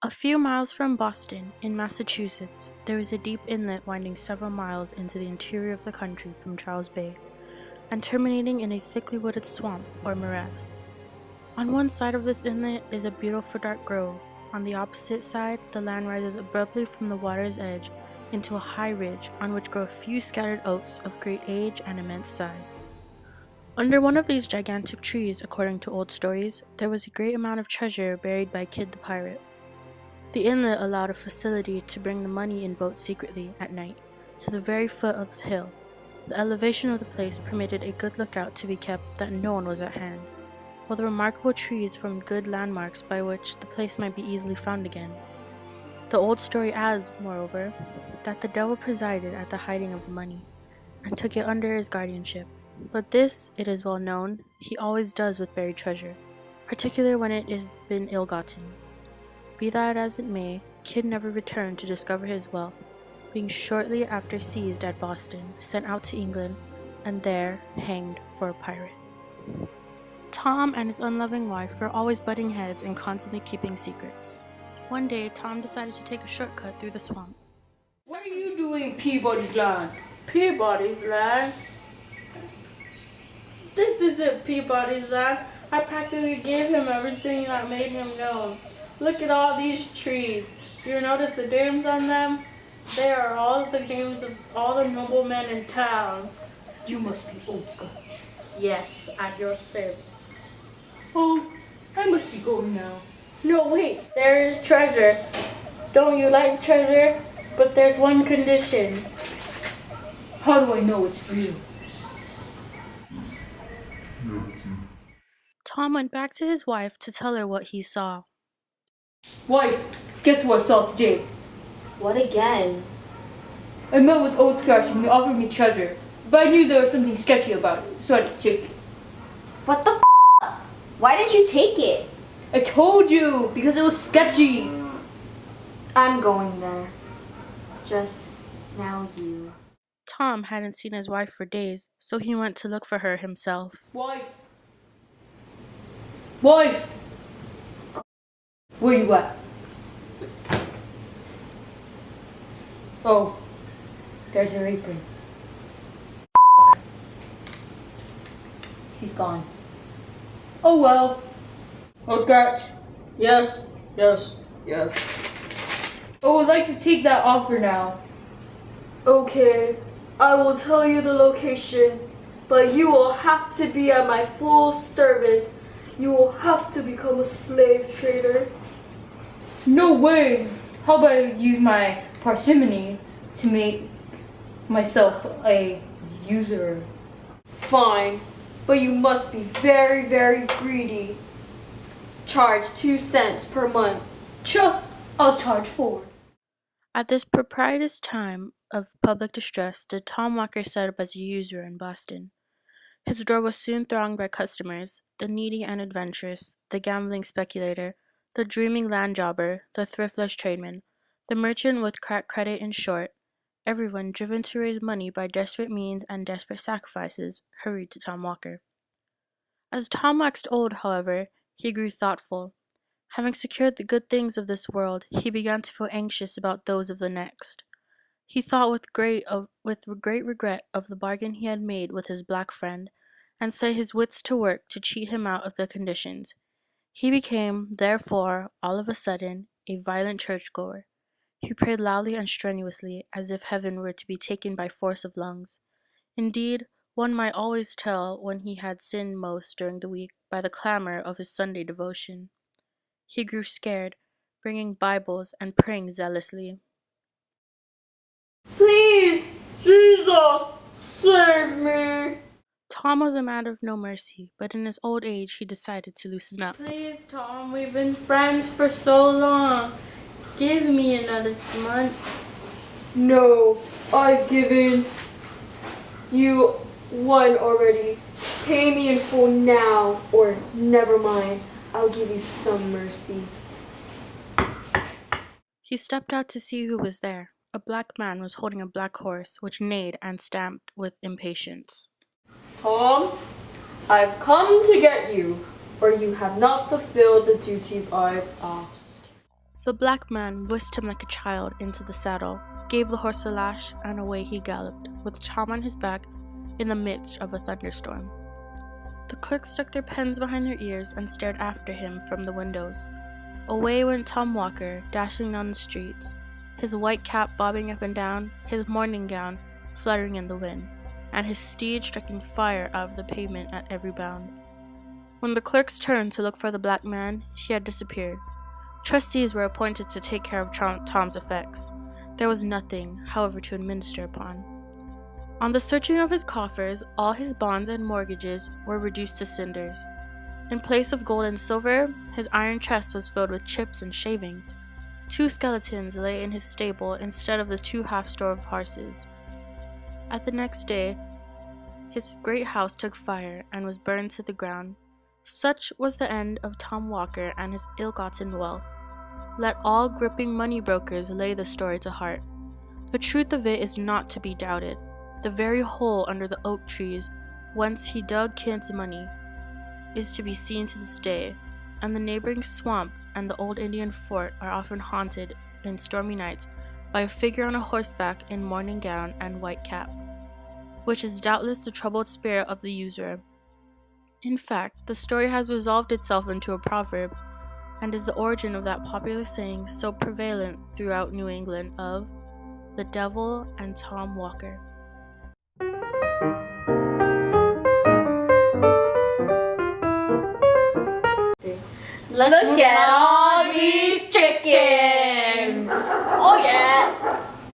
A few miles from Boston, in Massachusetts, there is a deep inlet winding several miles into the interior of the country from Charles Bay, and terminating in a thickly wooded swamp or morass. On one side of this inlet is a beautiful dark grove. On the opposite side, the land rises abruptly from the water's edge into a high ridge on which grow a few scattered oaks of great age and immense size. Under one of these gigantic trees, according to old stories, there was a great amount of treasure buried by Kidd the pirate. The inlet allowed a facility to bring the money in boats secretly, at night, to the very foot of the hill. The elevation of the place permitted a good lookout to be kept that no one was at hand, while the remarkable trees formed good landmarks by which the place might be easily found again. The old story adds, moreover, that the devil presided at the hiding of the money, and took it under his guardianship. But this, it is well known, he always does with buried treasure, particularly when it has been ill-gotten. Be that as it may, Kidd never returned to discover his wealth, being shortly after seized at Boston, sent out to England, and there hanged for a pirate. Tom and his unloving wife were always butting heads and constantly keeping secrets. One day, Tom decided to take a shortcut through the swamp. What are you doing, Peabody's land? Peabody's land? This isn't Peabody's land. I practically gave him everything that made him known. Look at all these trees. Do you notice the names on them? They are all the names of all the noblemen in town. You must be old Scotch. Yes, at your service. Oh, I must be going now. No, wait, there is treasure. Don't you like treasure? But there's one condition. How do I know it's real? Tom went back to his wife to tell her what he saw. Wife, guess what I saw today? What again? I met with Old Scratch and he offered me treasure, but I knew there was something sketchy about it, so I had to take it. What the f***? Why didn't you take it? I told you, because it was sketchy. I'm going there. Just now you. Tom hadn't seen his wife for days, so he went to look for her himself. Wife! Wife! Where you at? Oh, there's her apron. She's gone. Oh well. Old Scratch. Yes. I would like to take that offer now. Okay, I will tell you the location, but you will have to be at my full service. You will have to become a slave trader. No way! How about I use my parsimony to make myself a usurer? Fine, but you must be very, very greedy. Charge 2 cents per month. Sure, I'll charge 4. At this propitious time of public distress did Tom Walker set up as a usurer in Boston. His door was soon thronged by customers, the needy and adventurous, the gambling speculator, the dreaming land jobber, the thriftless tradesman, the merchant with cracked credit, in short, everyone driven to raise money by desperate means and desperate sacrifices hurried to Tom Walker. As Tom waxed old, however, he grew thoughtful. Having secured the good things of this world, he began to feel anxious about those of the next. He thought with great regret of the bargain he had made with his black friend, and set his wits to work to cheat him out of the conditions. He became, therefore, all of a sudden, a violent churchgoer. He prayed loudly and strenuously, as if heaven were to be taken by force of lungs. Indeed, one might always tell when he had sinned most during the week by the clamor of his Sunday devotion. He grew scared, bringing Bibles and praying zealously. Please, Jesus, save me. Tom was a man of no mercy, but in his old age he decided to loosen up. Please, Tom, we've been friends for so long. Give me another month. No, I've given you one already. Pay me in full now, or never mind. I'll give you some mercy. He stepped out to see who was there. A black man was holding a black horse, which neighed and stamped with impatience. Tom, I've come to get you, for you have not fulfilled the duties I've asked. The black man whisked him like a child into the saddle, gave the horse a lash, and away he galloped, with Tom on his back, in the midst of a thunderstorm. The clerks stuck their pens behind their ears and stared after him from the windows. Away went Tom Walker, dashing down the streets, his white cap bobbing up and down, his morning gown fluttering in the wind, and his steed striking fire out of the pavement at every bound. When the clerks turned to look for the black man, he had disappeared. Trustees were appointed to take care of Tom's effects. There was nothing, however, to administer upon. On the searching of his coffers, all his bonds and mortgages were reduced to cinders. In place of gold and silver, his iron chest was filled with chips and shavings. 2 skeletons lay in his stable instead of the 2 half-store of horses. At the next day, his great house took fire and was burned to the ground. Such was the end of Tom Walker and his ill-gotten wealth. Let all gripping money brokers lay the story to heart. The truth of it is not to be doubted. The very hole under the oak trees whence he dug Kid's money is to be seen to this day, and the neighboring swamp and the old Indian fort are often haunted in stormy nights by a figure on a horseback in morning gown and white cap, which is doubtless the troubled spirit of the usurer. In fact, the story has resolved itself into a proverb, and is the origin of that popular saying so prevalent throughout New England of the devil and Tom Walker. Look at all these chickens! Oh yeah!